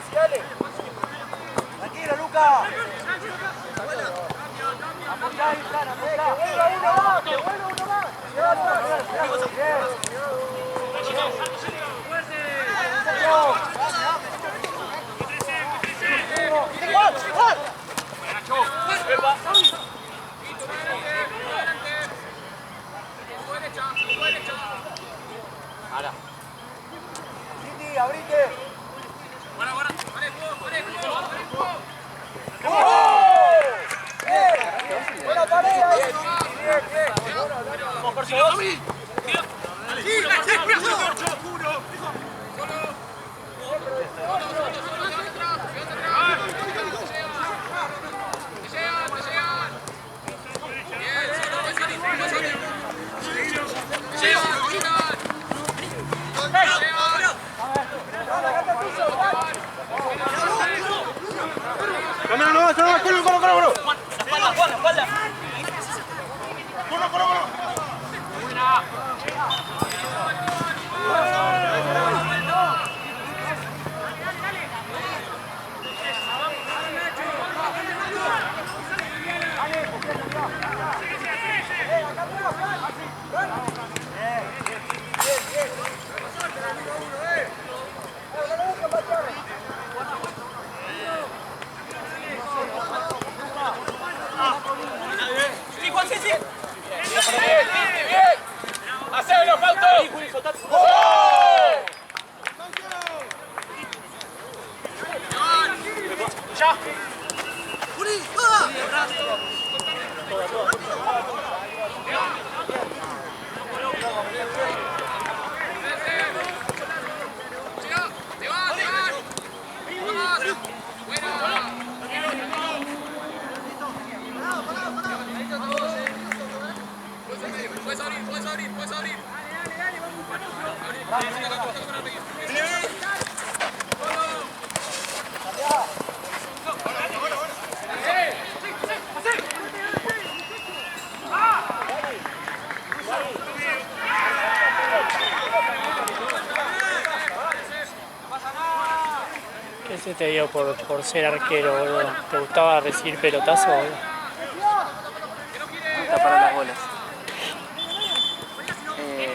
Sigale. Tranquilo, Luca. Apunta, apunta. Que vuelva uno más. Ahora. Cindy, abrite. ¡Buena tarea! Bien. Vamos por favor. ¡Corre! ¡Espalda! ¡Hacelo, Fausto! ¡Ya! Puedes abrir. ¿Qué se te dio por ser arquero, boludo? ¿Te gustaba recibir pelotazo, boludo? Me gusta parar las bolas.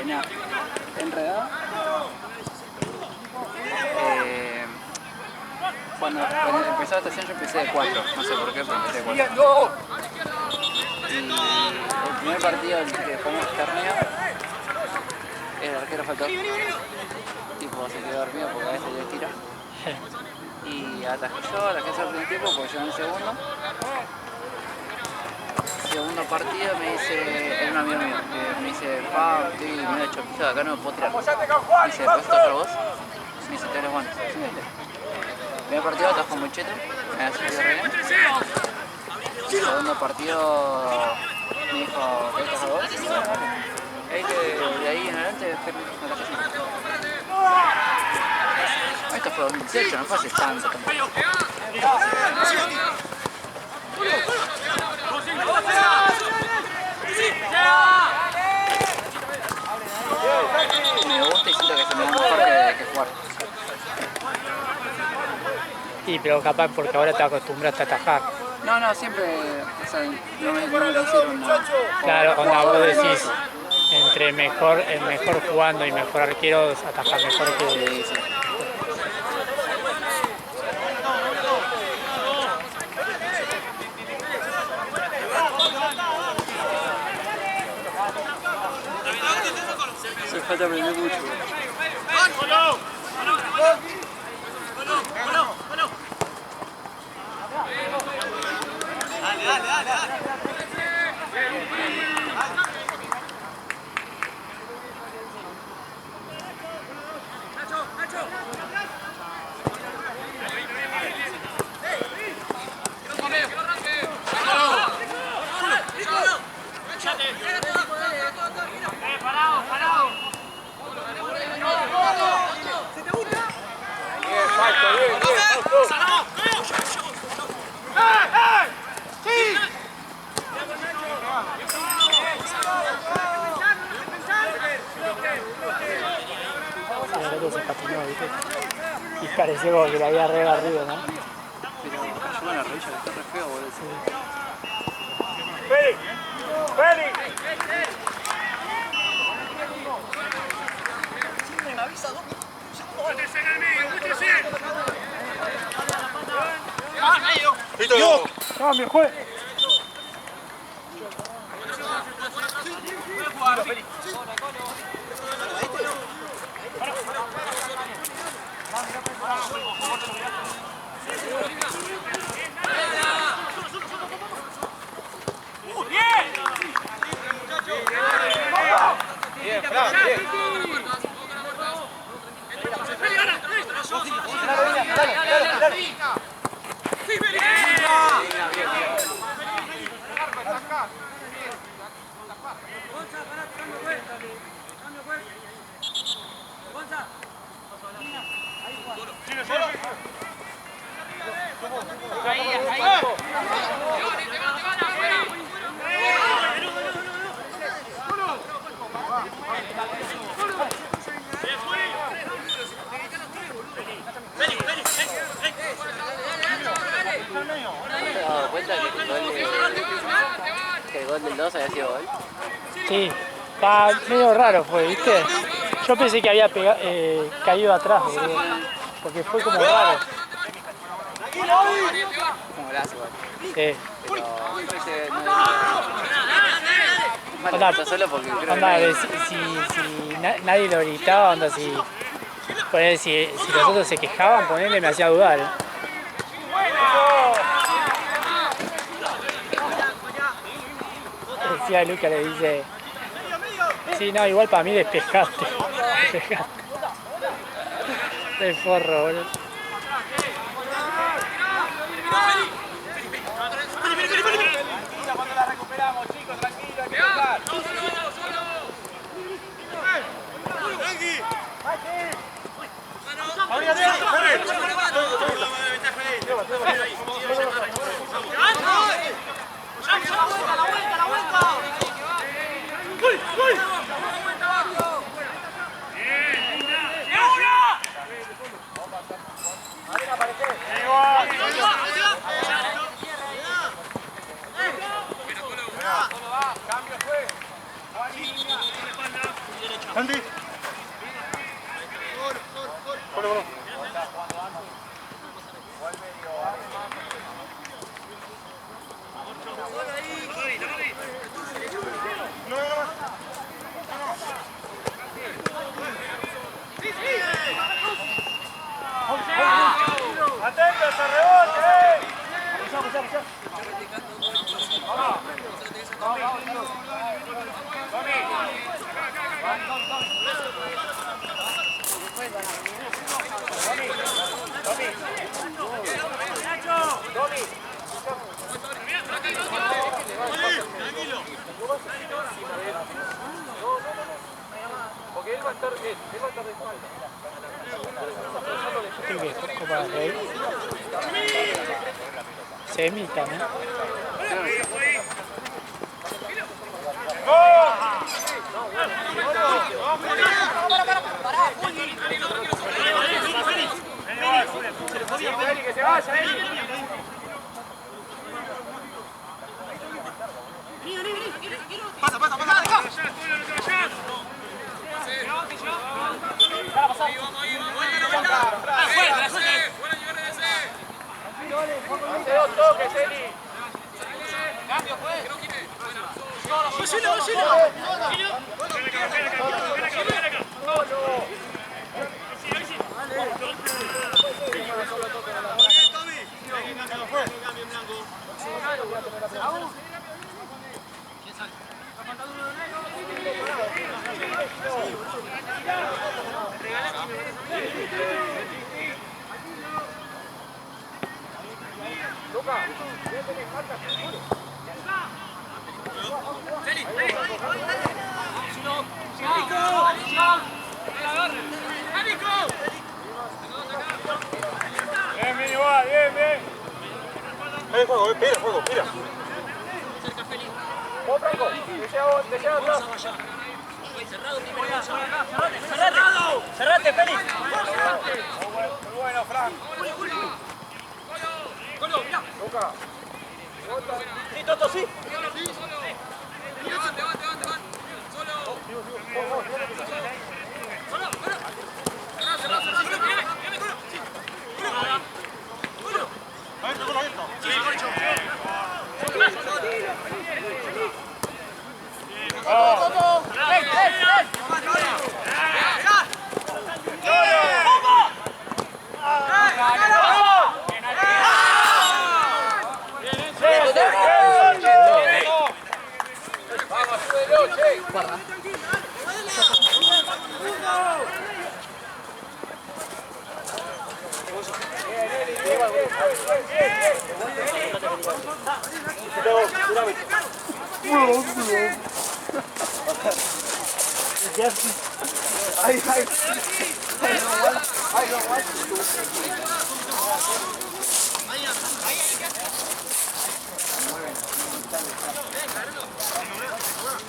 No. ¿Enredado? Cuando empezó la estación yo empecé de 4, no sé por qué, pero empecé de 4. Y el primer partido que jugamos torneo, el arquero faltó. Tipo se quedó dormido porque a veces le tira. Y atajé yo, la que hizo el primer tiempo porque yo en el segundo. Segundo partido me dice, era un amigo mío, que me dice, estoy medio hecho pisado, acá no me puedo tirar. Me dice, ¿puedes tocar vos? Me dice, te eres bueno. Primer partido atajó muy cheto, me ha salido re bien. Segundo partido me dijo, ¿querés tocar vos? Y bueno, vale. Que de ahí en adelante me atajé yo. Esto fue 2018, no fue hace tanto tampoco. Me gusta y siento que se me da mejor que jugar. Y pero capaz porque ahora te acostumbraste a atajar. No, siempre, o sea, no me considero una... Claro, cuando vos decís entre mejor jugando y mejor arquero, atajar mejor que... Sí. Se falta aprender mucho. Dale. Parado. Y pareció como que le había re barrido, ¿no? Pero cayó en la rodilla, que está re feo, boludo. Félix, Félix. Listo. Cambio, juez. Bien, Fran, bien. ¿Te has dado cuenta que el gol del 2 había sido gol? Sí, está medio raro fue, ¿viste? Yo pensé que había caído atrás, boludo, porque fue como raro. Como golazo, igual. Sí. Pero me parece no Onda, es solo porque creo que onda, nadie- si nadie lo gritaba, onda, ponele, si los otros se quejaban, ponele, me hacía dudar. Decía Luca, le dice, sí, no, igual para mí despejaste. Despejaste. De forro, boludo. Cuando la recuperamos, chicos, tranquilo, hay que tocar. Andy. Bueno, bueno. Atentos a rebote, porque él va a estar de espalda. Creo que es Copa del Rey. Semita, ¿no? Eli, que se vaya, Eli. Hace dos toques, Eli. Cambio, pues. Bien, bien, igual, bien, bien. Ahí juego, mira, juego, mira. Vos, Franco, desea atrás. ¡Cerrate, Félix! Bueno, Fran. Sí, Toto, sí.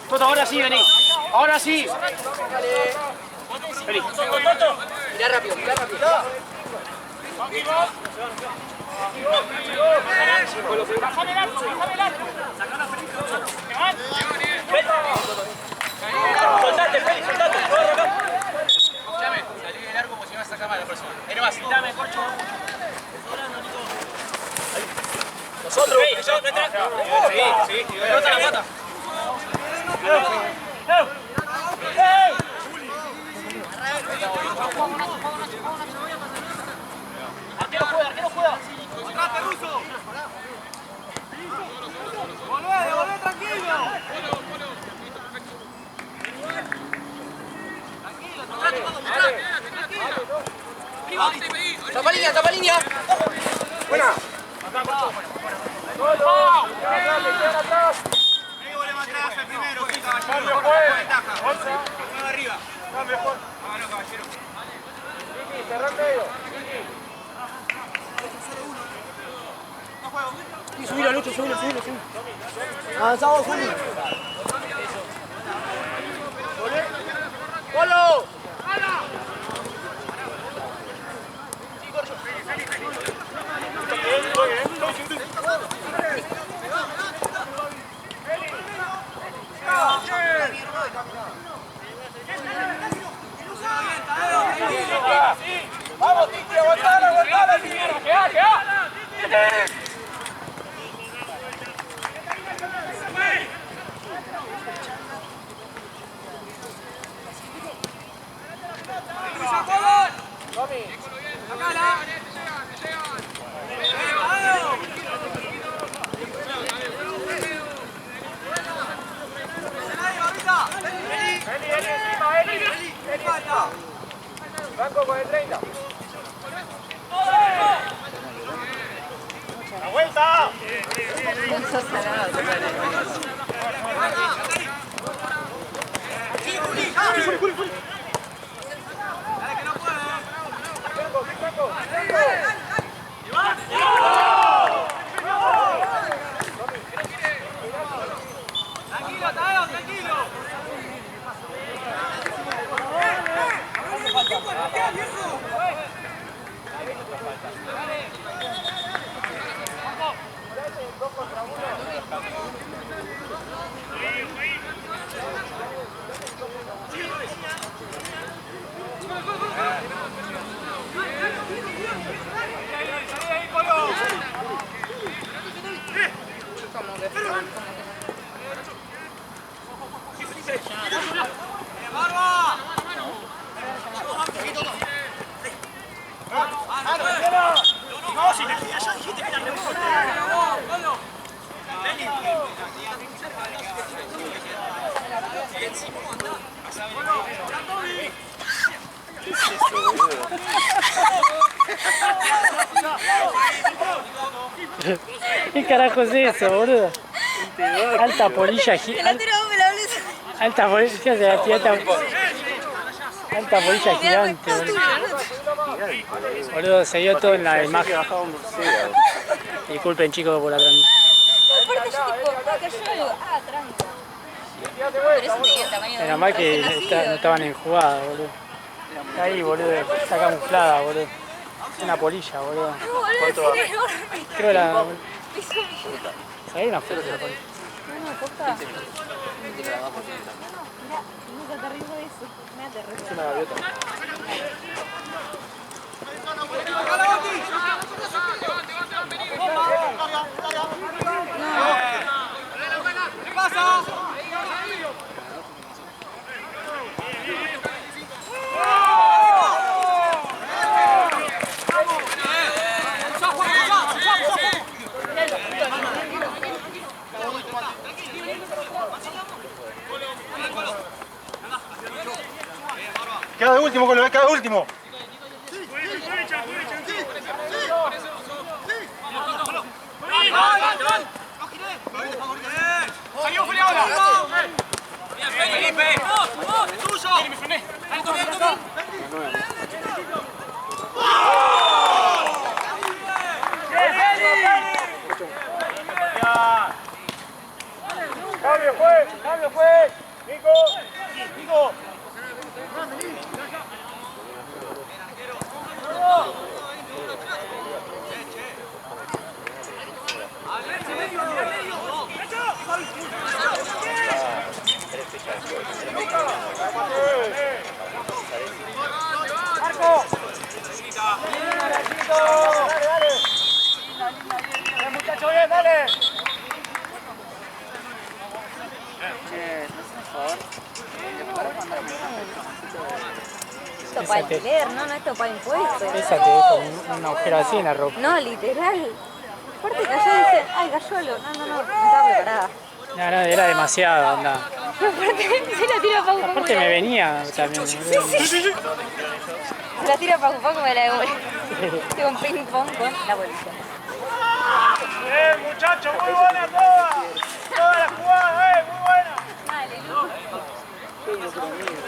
Toto, ahora sí, vení. Ahora sí. Vení. Mirá rápido, mirá rápido. Soltate, Félix, soltate. Escuchame, salí del arco como si me vas a sacar mal la persona. Ahí nomás. Dame, corcho. Nosotros. Sí, pelota la pata. Arquero juega, arquero juega. Volvé, tranquilo. Tapa línea, tapa línea. Buena. Cambio, juez. Arriba. Cambio, juez. Vámonos, caballero. Cerrá el medio. Subilo, Lucho, subilo. Avanzamos, Juli. ¡Polo! Vamos, Titi, aguantala, Titi. ¡Queda! Franco con el 30. ¡La vuelta! Tranquilo, Tadeo, tranquilo. ¿Qué carajo es eso, boludo? Alta polilla gigante. Alta polilla, alta polilla gigante, boludo. Boludo, se dio todo en la imagen. Disculpen, chicos, por la transmisión. Aparte yo tipo, acá yo digo, tranqui. Pero eso tenía el tamaño de Menos un mal que recién nacido. no estaban en jugada, boludo. Está ahí, boludo. Está camuflada, boludo. Es una polilla, boludo. No, boludo, es enorme. Creo la... Hizo mierda. ¿Sabés una foto de la polilla? No, posta. Mira, nunca te río de eso. Me aterró. Es una gaviota. ¿Qué pasa? Queda de último, con lo queda de último. ¡Salió Julián ahora! ¡Bien, Felipe! ¡Tuyo! ¡Me frené! ¡Alto, alto! Cambio, juez. Cambio, juez. Nico. Nico. ¡Marco! Dale, dale. Bien, muchacho, bien, dale. Esto para alquiler, no, esto para impuestos. Esa te deja un agujero así en la ropa. No, literal. Aparte cayó y dice, ay, cayó lo. No, no estaba preparada. No, era demasiado, onda. Aparte se la tira Paco Paco. Aparte me venía también. Sí. Se la tira Paco Paco y me la devuelve. Tengo un ping pong con la policía. Bien, muchacho, muy buena toda. Toda la jugada, muy buena. Dale, Lu. Eso tenía un delirio.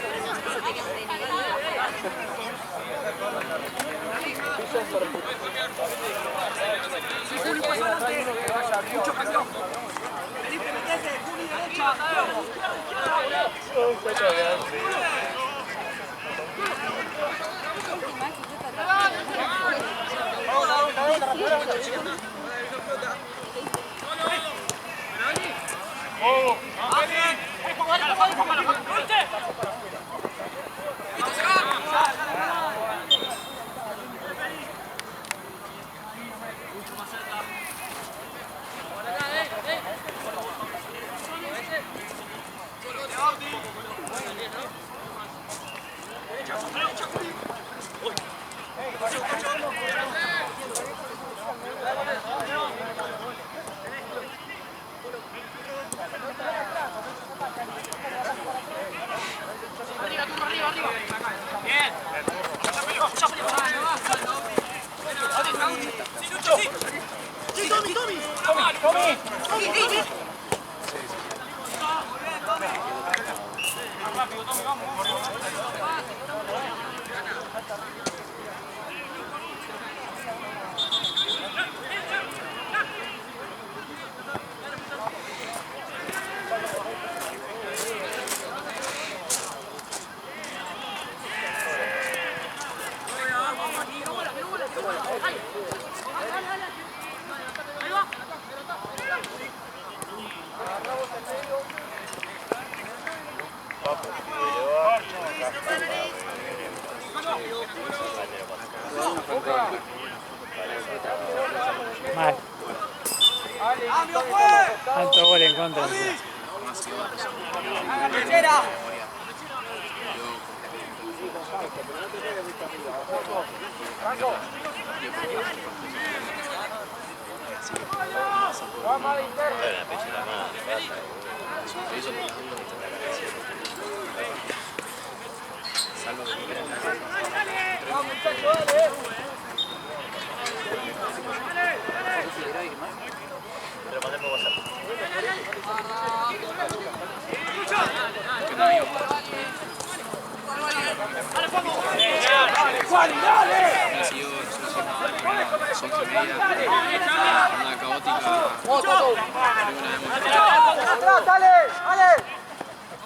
Mal. Alto gol en contra. Son 3:30, jornada caótica. ¡Atrás, dale! ¡Dale!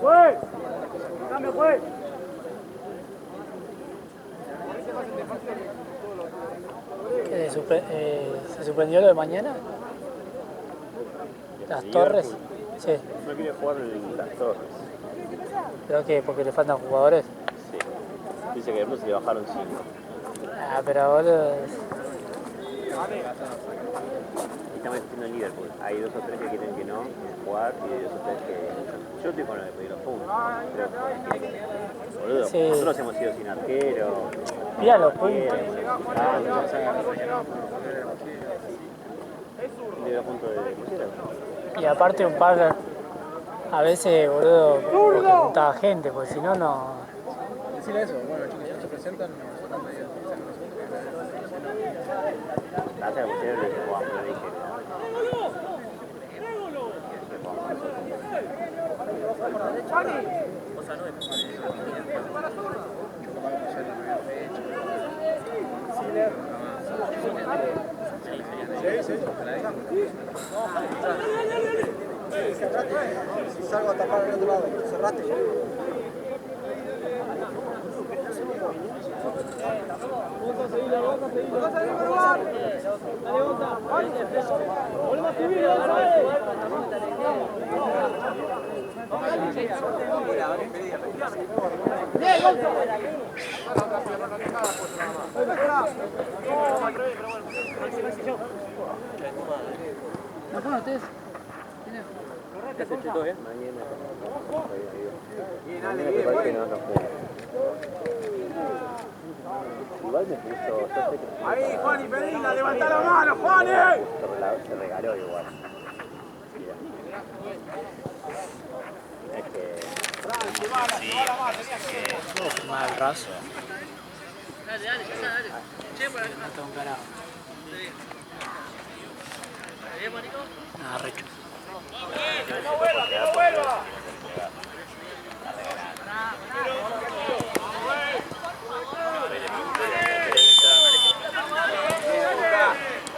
¡Fue! ¡Cambio, fue! ¿Se suspendió lo de mañana? ¿Las Torres? Sí. No quiere jugar en Las Torres. ¿Pero qué? ¿Porque le faltan jugadores? Sí. Dice que se le bajaron 5. Ah, pero boludo. Estamos discutiendo en Liverpool. Hay 2 o 3 que quieren que no jugar y hay 2 o 3 que... Yo estoy con lo de pedir los puntos. Boludo, Sí. nosotros hemos ido sin arquero. Mira los puntos. De los puntos de pusieron. Y aparte un par, a veces, boludo, porque juntaba gente, porque si no, no... Decirle eso, bueno, chicos, si no se presentan, Hace que pusieron el que jugamos, no dije. Si salgo a tapar del otro lado, cerrate. ¿No fueron ustedes? ¿Qué hace Cheto, eh? Mañana. Mañana te parece que no juega. Igual me puso... Yo sé que... Ahí, Juani, pedila, levanta la mano, Juani. Se regaló igual. Mira. Es que... No, firmar el raso. Dale, dale, Che, por acá. No tengo un carajo. ¿Bien, Manico? Nada, recho. Que no vuelva.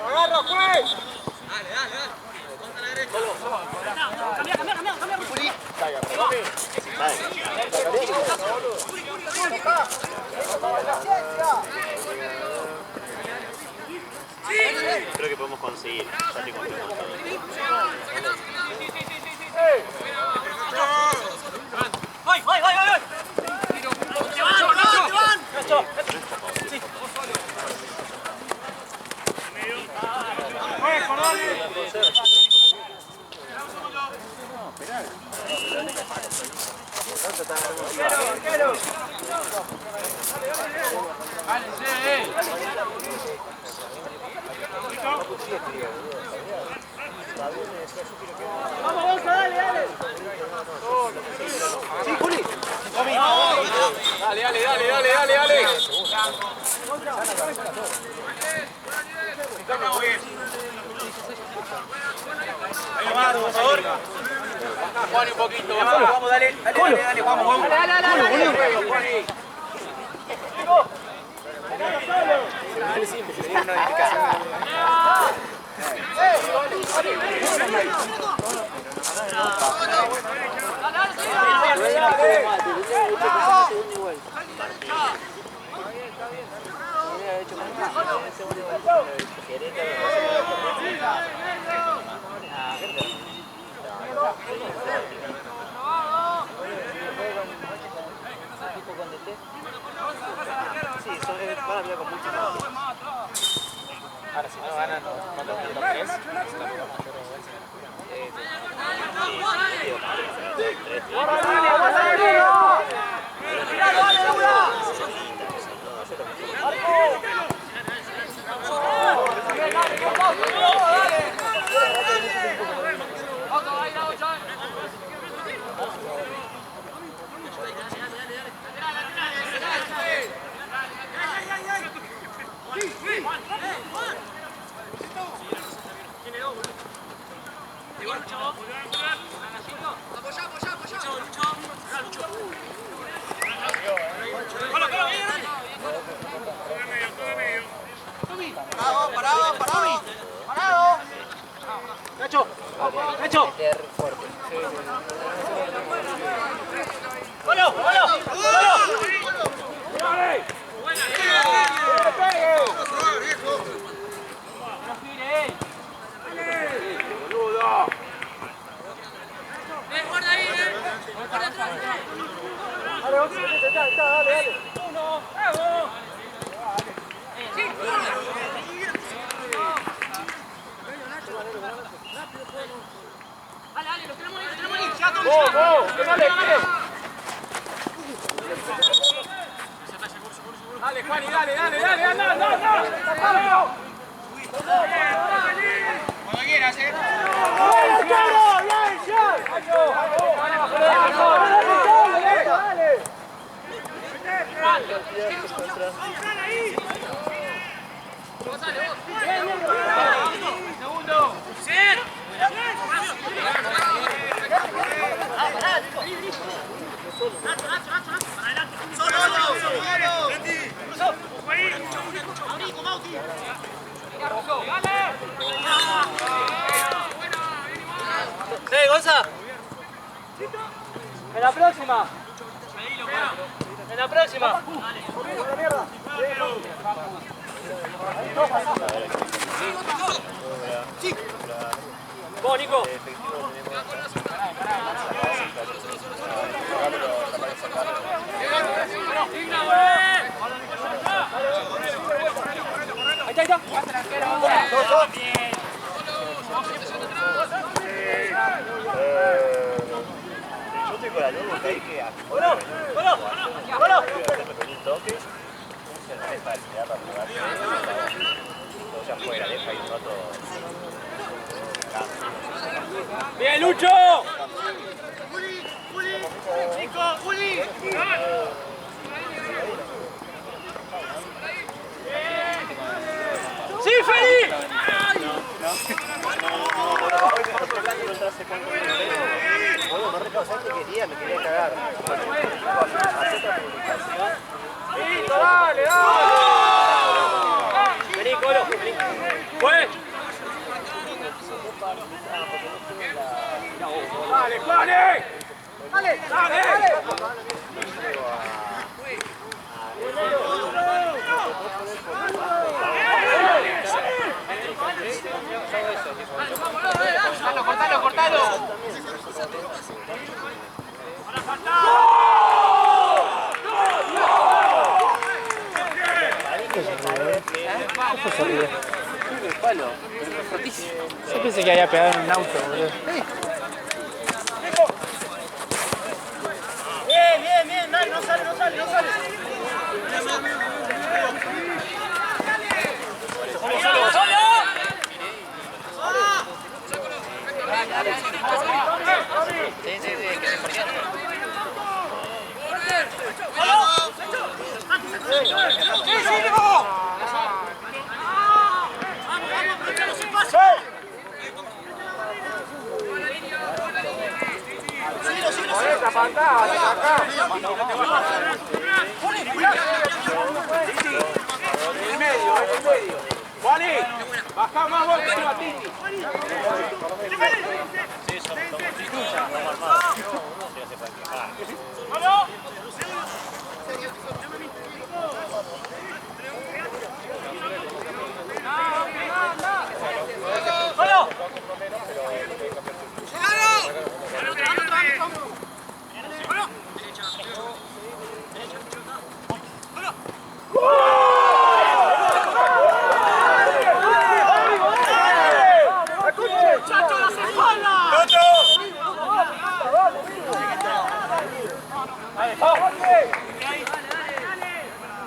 Agarra, pues. Dale, dale, dale. Ponte a la derecha. Creo que podemos conseguir. Ya te conseguimos todo. Vamos, Gonza, dale, dale. Sí, Juli. Dale. Ahí va, por favor. Juan, un poquito. Vamos, dale, vamos. Dale. Ahora si no ganan, ¿cuántos tienen los 3? Nacho. Meter fuerte. Dale, Juani, dale, anda. Cuando quieras, Segundo. ¡Sí, Gonza! En la próxima. En la próxima. Vos, Nico. Ahí está. Yo estoy con la luz ahí que ¡Bueno! un toque. Se no es para tirar para probar. Todo ya fuera, deja ahí un rato. ¡Bien, Lucho! ¡Chico, Juli! ¡Sí, Feli! Bueno, no recasaste que quería, me quería cagar. ¡Listo, dale! Vení, Colo, vení. ¡Pues! ¡Dale, Juane! ¡Dale! ¡Cortalo! Yo pensé que había pegado en un auto, boludo. Bien, dale, no sale. Sí, que se perdió. En el medio. Juani, baja más vos que a Titi. Sí, son chicos, ya vamos armados. Ya se pueden quejar.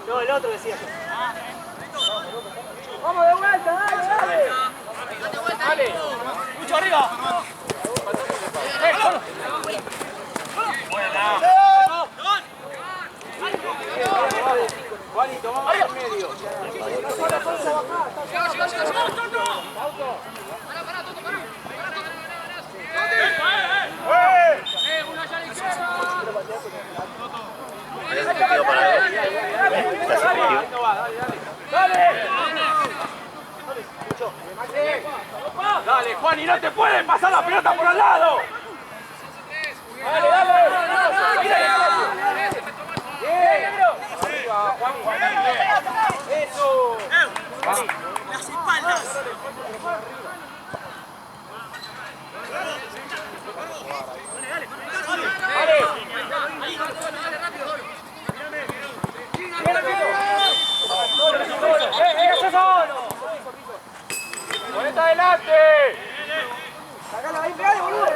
No, el otro decía. Vamos de vuelta, dale. Dale. Mucho arriba. Juani, tomamos el medio. Dale, Juan, y no te pueden pasar la pelota por al lado. Dale. Eso. Las espaldas. ¡Ponete adelante! ¡Sacalo ahí, pegale, boludo!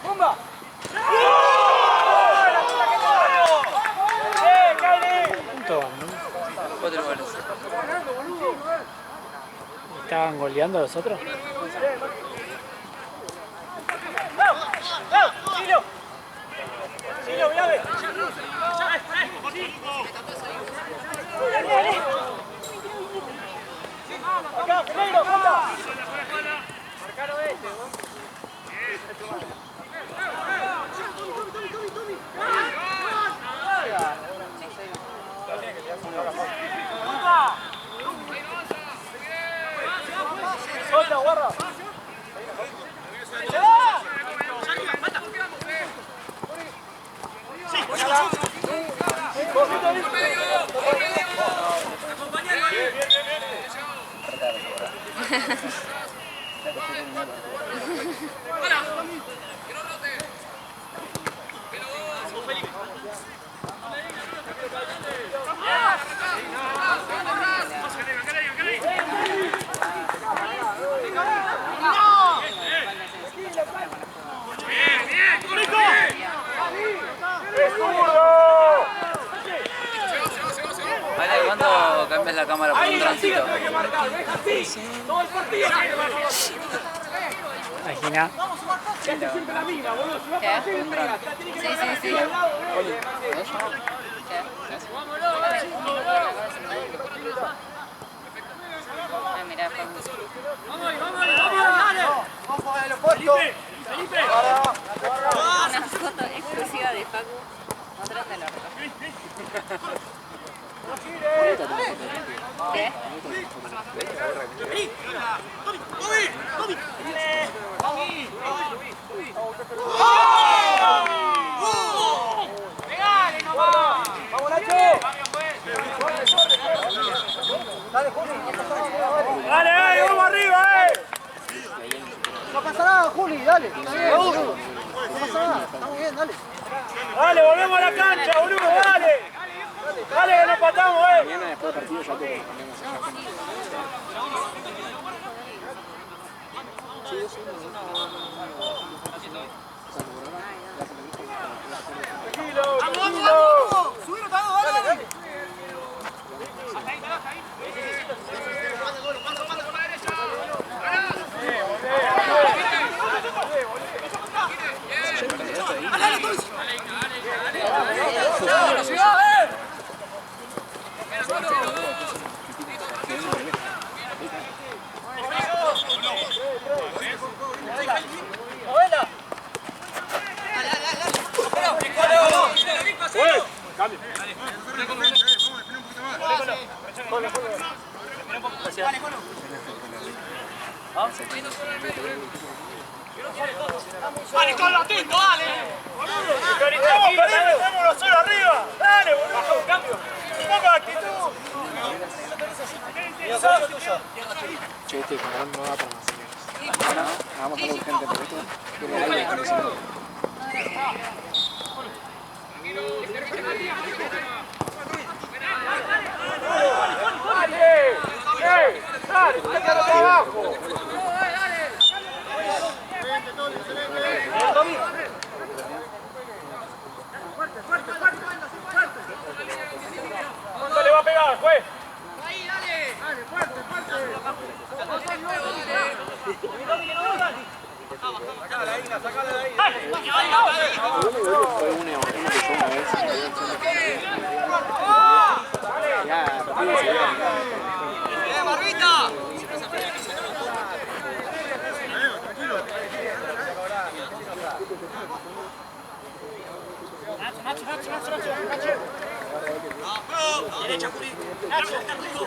¡Bomba! ¿Cuánto van, no? 4 goles. ¿Estaban goleando los otros? ¡Silio! ¡Silio, mirame! ¡Acá, Pereiro, ¡ponta! Marcalo este, ¿no? ¡Solta, guarda! Vale, ¿cuándo cambias la cámara por un tránsito? ¡Todo el partido! Imagina. Siempre la misma, boludo. Si vas ¿Qué? para hacer un regalo, la tenés que Sí, hacer sí, sí. al lado. Ah, mirá, Facu. ¡Vamos a los puestos! Una foto exclusiva de Facu mostrando el orto. ¿Qué? ¡Vamos, Nacho! Dale, Juli. Dale, vamos arriba, No pasa nada, Juli, dale. No pasa nada, estamos bien, dale. Dale, volvemos a la cancha, boludo, dale. Dale, que nos empatamos, Mañana después del partido ya te cambiamos Tranquilo, tranquilo. Subilo, dale, dale. Vale, con lo atento, dale. Tenemos solo arriba. Dale, boludo. Cambio. Un poco de actitud. Che, este camarón no da para más, señores. Bueno, vamos a lo urgente, porque esto tiene aire acondicionado. Dale, dale, tú te quedas abajo. ¿Cuánto le va a pegar, juez? Ahí, dale. Dale, fuerte, fuerte. Sacala ahí, sacala de ahí. Fue uno que yo una vez. Ya, partido se ve. ¡Barbita! Derecha, Juli. Nacho, está rico.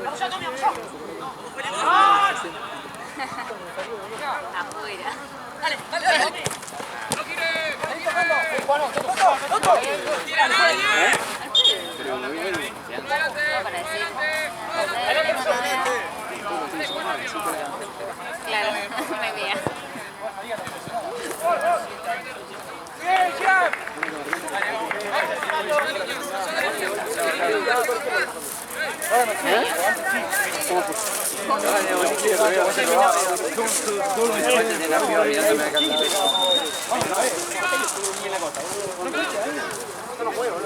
Vamos ya, Tommy, vamos ya. Afuera. Dale, dale, dale. No quiere. Tira nadie.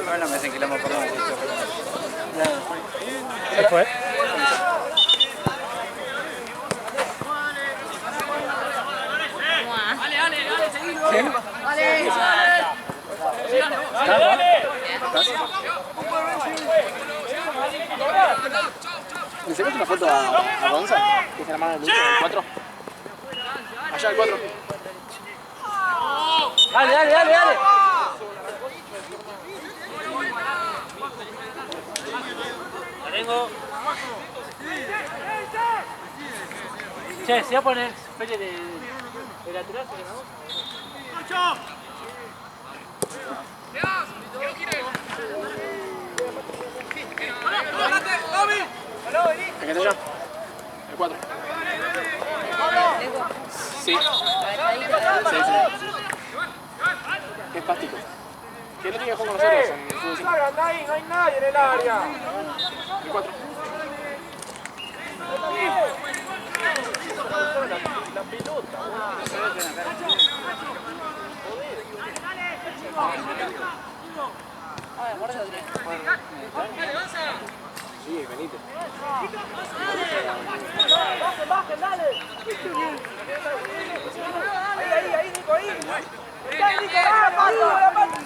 Bueno, me dicen que la hemos por Se fue. ¿Le sacas una foto a Gonza? Que es la mano de Lucho, el 4. Allá el 4. Dale, dale, dale, dale. La tengo. Che, se va a poner feria de lateral, ¿se ganó? ¿En qué yo? El 4. Sí. Sí. Es pástico. ¿Quién no tiene que jugar con nosotros en fútbol 5? Anda ahí, no hay nadie en el área. El 4. La pelota. Sí, venite. Bajen, dale. Ahí, Nico, ahí. Está ahí, Nico, la pata.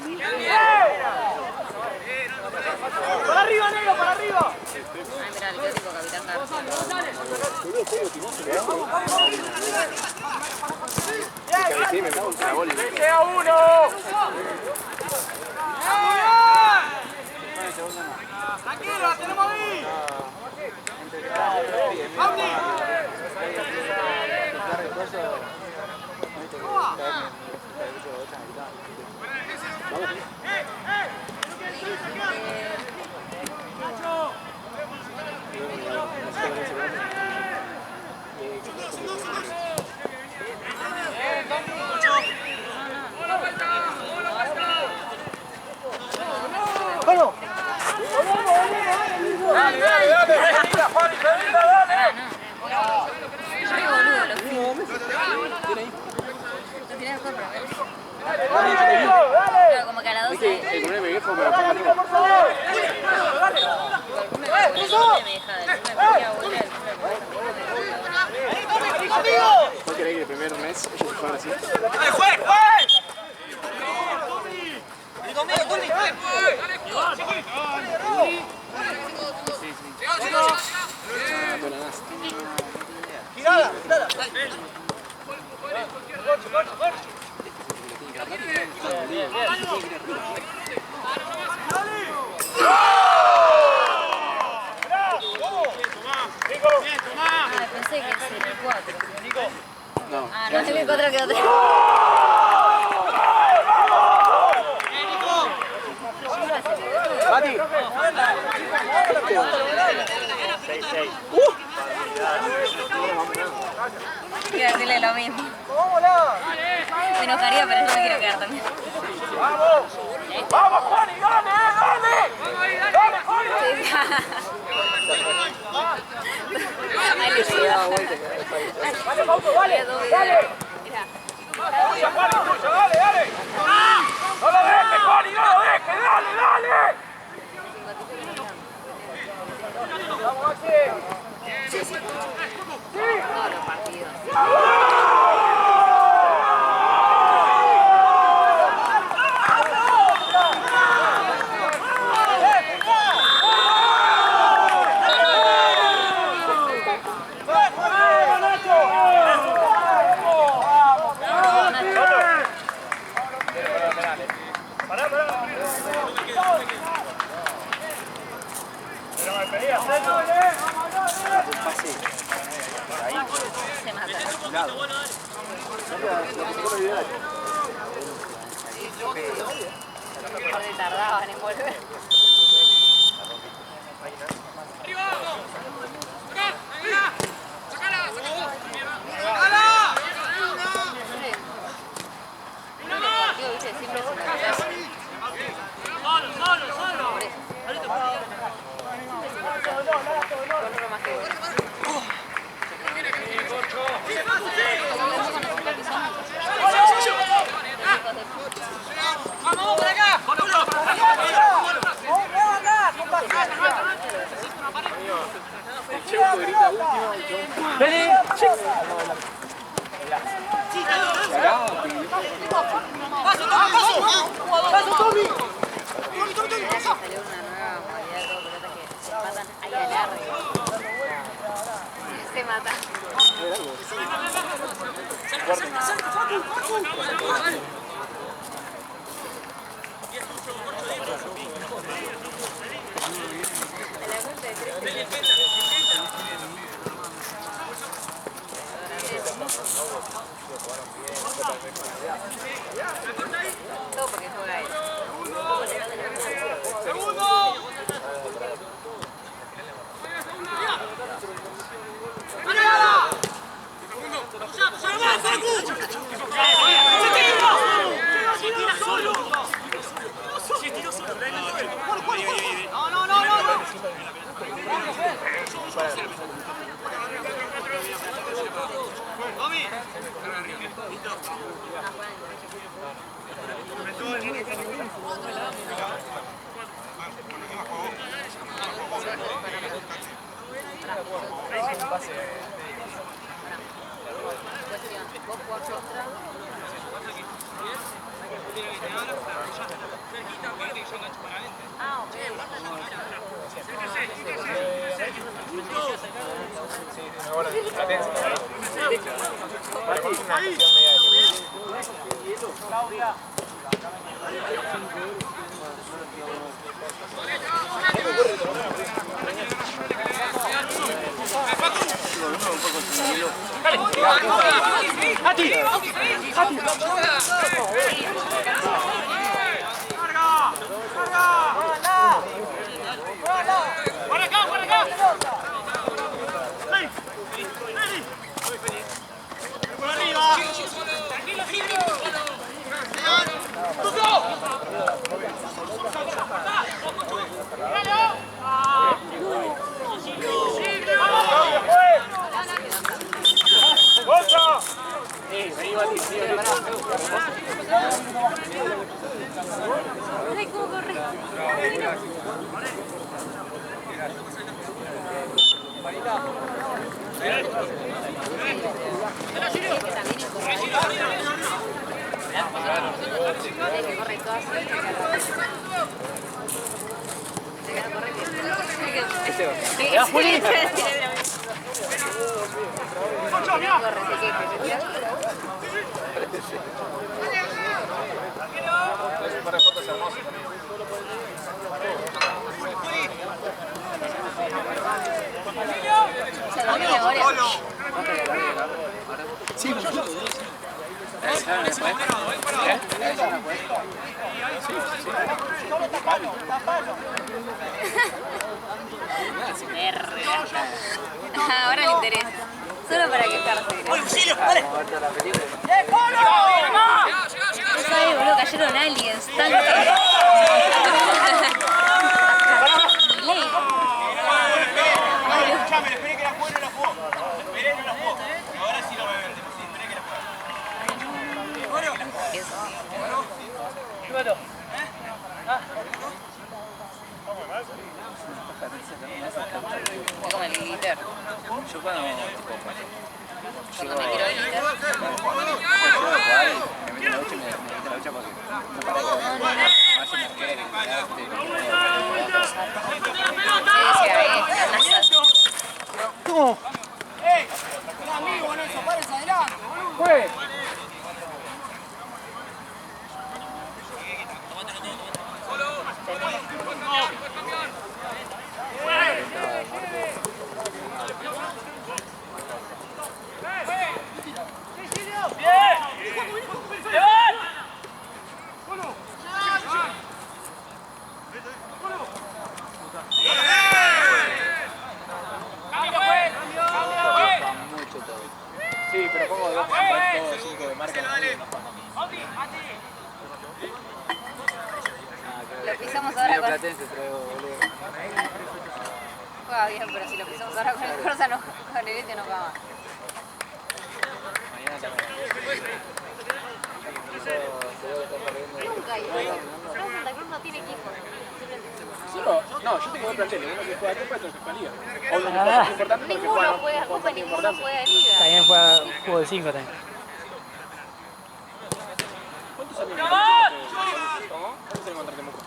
Para arriba, negro, para arriba. Ay, mira, el clásico Capitán García. Sí, me cago en la bola. ¡Queda uno! ¡Tranquilo, la tenemos ahí! ¡Audi! ¡Bueno! ¡Dale, dale, dale! ¡Mira, Juan, dale! Ay, boludo, lo fui. Lo tiré al compra, Claro, como que a la 12. El comer me viejo me lo pongo arriba. ¡Por favor! Me deja de ¿No querés que el primer mes ellos se juegan así? ¡Dale, juez, juez! ¡Girala, girala! Ah, pensé que es el 4. No. Ah, no, es el 4 que otro. ¡Mati! 6-6. Quiero decirle lo mismo. ¡Vámonos! Me enojaría, pero yo me quiero quedar también. ¡Vamos! ¡Vamos, Juani! ¡Dale, dale! ¡Dale, Juani! Ahí le digo. ¡Dale, Pauto, dale! ¡Dale! Mira. ¡Dale, Juani, tuyo! ¡Dale, dale! ¡No lo dejes, Juani! ¡No lo dejes! ¡Dale, dale! ¡Vamos, Maxi! Todos los partidos. Se mata. Mejor se tardaban en volver. Todo porque juega él. Ay, cómo corre. Que corre todo así. Ahora le interesa. Solo para quejarse. No sabes, boludo, cayeron aliens, tanques. Escuchame, le esperé que la juegue y no la jugó. Esperé y no la jugó. Ahora sí lo va a ver. Esperé que la juegue. Como el glitter. Yo cuando me quiero glitter. Me meto en la ducha y me meto en la ducha porque no para de ¿Cómo? ¡Ey! Un amigo, no desaparece adelante, boludo. ¡Fue! Sí, pero pongo de 2 puntos, 5 de marca. Lo pisamos ahora con... platense traigo, boludo. Juega bien, pero si lo pisamos ahora con el Corsa, no, con el este no juega más. Mañana también. Nunca hay. Pero Santa Cruz no tiene equipo. Solo, no, yo tengo 2 planteles, uno que juega Copa y otro que juega Liga. O uno que juega importante, otro que Ninguno juega juega Copa y ninguno juega Liga. También juego de 5 también. ¿Cuántos años contrataste? ¿Cómo? ¿Cuántos años contrataste Moco?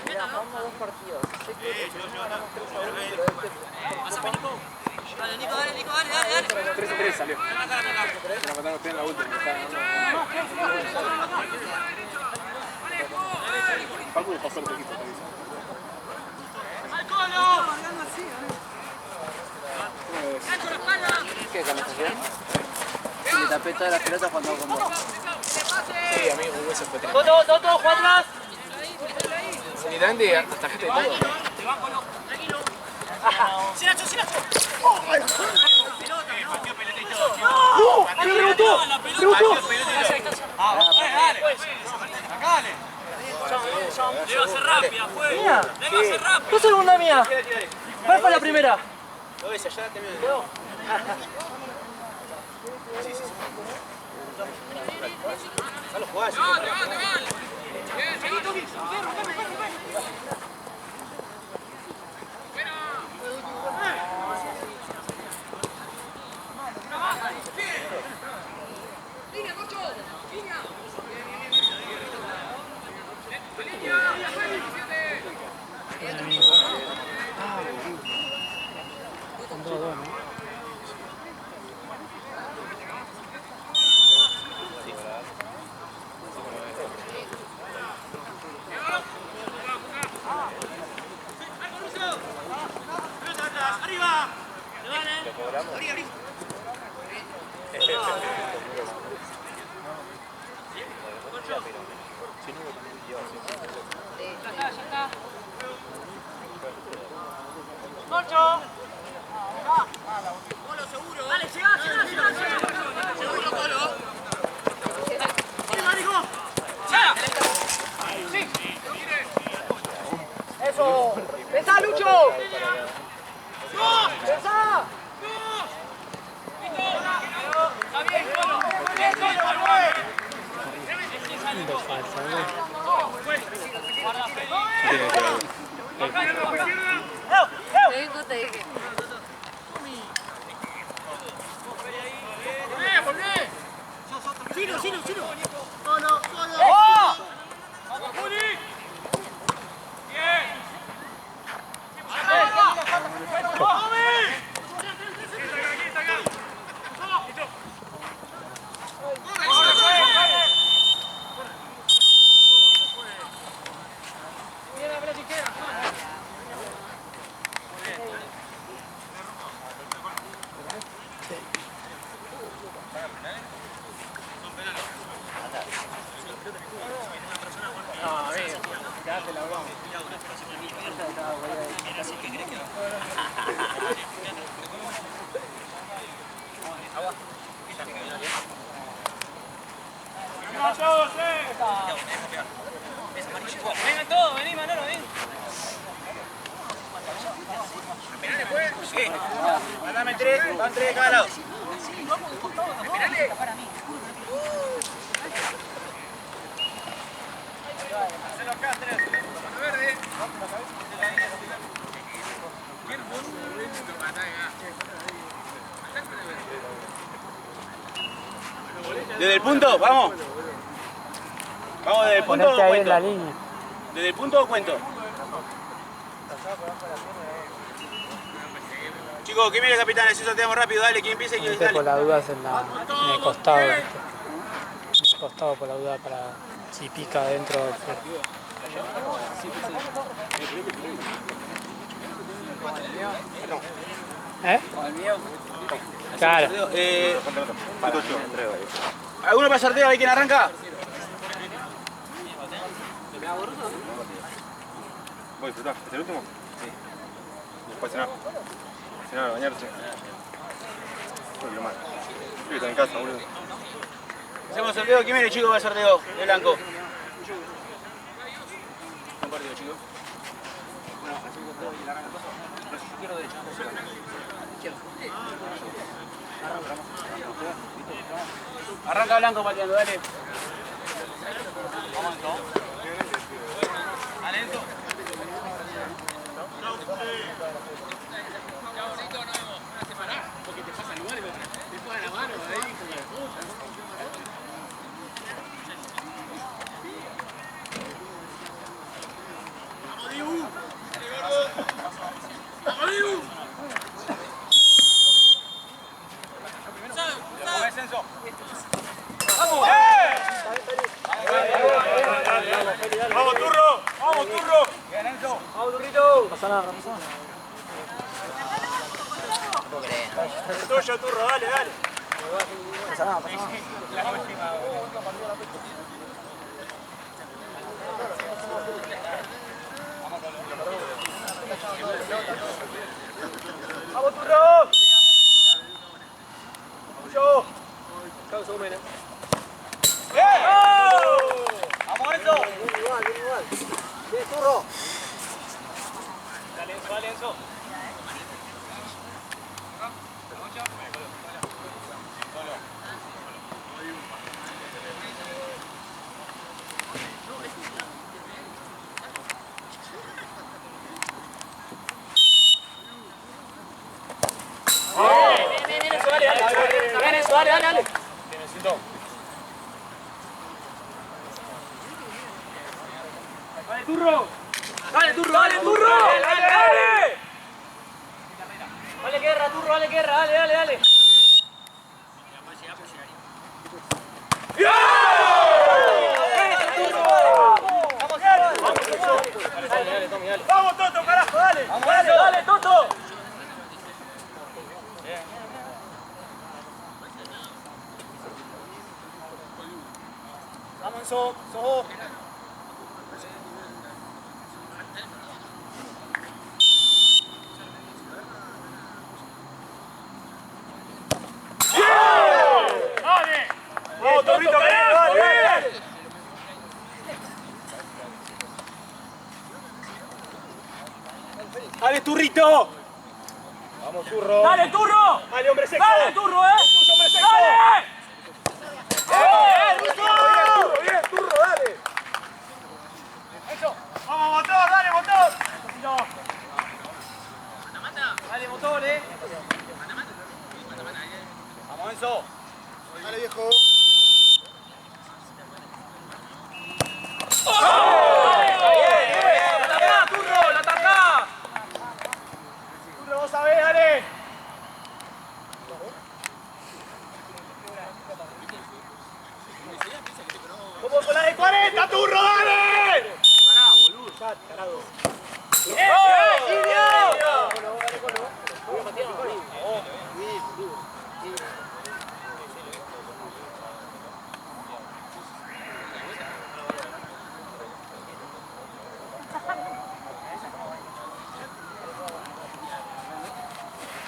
Mira, jugamos 2 partidos. Sé que el primero ganamos 3-1, pero este... salió. Se la mataron usted en la última. Paco le pasó el poquito. ¿Qué conversación? Si le tapé todas las pelotas cuando hago con vos. Sí, amigo, eso fue tremendo. Todo, juega atrás. Literalmente hasta gente de todo. Debe ser rápida, fue. Mía. Debe ser rápida. Tu segunda mía. ¿Cuál fue la primera? Lo ves, allá te me Salo jugás. Con 2-2, ¿no? ¡Arriba! ¡Moncho! Polo, seguro. Dale, llegá. Seguro, Polo. ¡Sí! Eso. ¡Pensá, Lucho! ¡Pensá! Dos falsas, ¿no? Te dije. Vengan todos, vení Manolo, ven. Sí. Mándame 3, van 3 de cada lado. Hacelo acá, 3. Desde el punto, vamos. Vamos desde el punto Ponete o ahí cuento. en la línea. Desde el punto o cuento. Chicos, ¿quién viene el capitán? Así sorteamos rápido, dale, ¿quién empieza y quién Ponete dale? por las dudas en el costado. En el costado por la duda para si pica adentro. ¿Eh? Claro. ¿Alguno para sorteo? ¿Hay quien arranca? ¿Voy a disfrutar? ¿Es el último? Sí. Después cenar. Cenar, bañarse. No quiero más. Yo estoy en casa, boludo. Hacemos sorteo. ¿Quién viene, chicos, para el sorteo? De blanco. Un partido, chicos. Bueno, hacemos sorteo y la arranca cosa. Izquierda o derecha. Izquierda. Arranca blanco pateando, dale. Vamos, ¿no? Adentro. Porque te pasa el lugar y te pone la mano ahí con la puta. ¡Vamos, Dibu! ¡Vamos, Dibu! Tuyo, Turro, dale, dale. Pasa nada, pasa nada. ¡Vamos, Turro! ¡Tuyo! ¡Bien! ¡Vamos, Enzo! Bien igual, bien igual. Bien, Turro. Dale, Enzo, dale, Enzo. Bien, Enzo, dale, dale. Bien, Enzo, dale, dale, dale. Necesito. Dale, Turro. Dale, Turro, dale, Turro. Dale, dale. Dale guerra, Turro, dale guerra, dale, dale, dale. ¡Vamos, Toto, carajo, dale! Dale, dale, Toto. ¡Vamos, Enzo! ¡Soho! ¡Vamos, Torrito, dale, dale! ¡Dale, Turrito! ¡Vamos, Turro! Dale, Turro. ¡Dale, hombre seco! Dale, Turro, ¡Tuyo, hombre seco! Dale. ¡Bien, Turro! ¡Bien, Turro, dale! ¡Vamos, motor, dale, motor! Dale, motor, ¡Vamos, Enzo! Dale, viejo. La atacá, Turro, la atacá. ¡Turro, vos sabés, dale! ¡Como con la de 40, Turro, dale! Pará, boludo. Ya, tarado.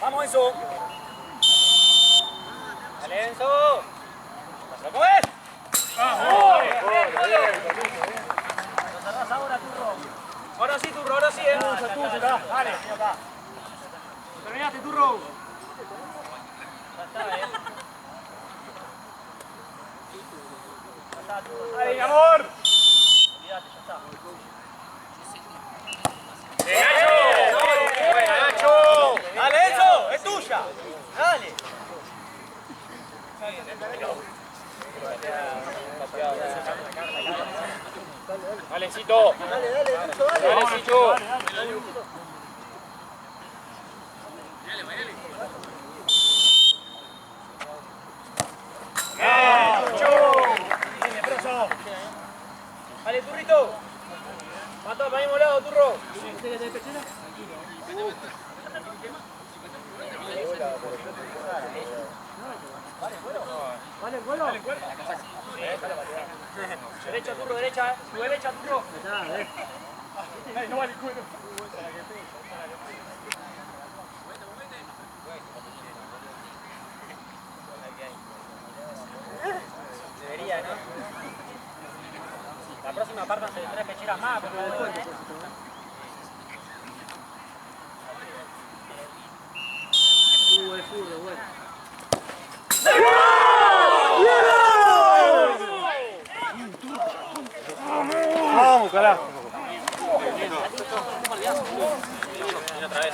Vamos, Enzo. Dale, Enzo. ¿Cómo es? Lo cerrás ahora, Turro. Ahora sí, Turro, ahora sí, Dale, acá. Terminaste, Turro. ¡Dale, mi amor! Olvídate, ya está. ¡Buena, Nacho! ¡Dale, Enzo! ¡Es tuya! ¡Dale! Valecito. Dale, dale, Enzo, dale. Valecito. Dale, Turrito. Va todo para el mismo lado, Turro. Vale, el vuelo. Derecha, Turro, derecha. Tu derecha, Turro. No vale el cuero. Debería, ¿no? La próxima partan de 3 pecheras más, pero después. El fútbol, bueno. Vamos, carajo. Viene otra vez.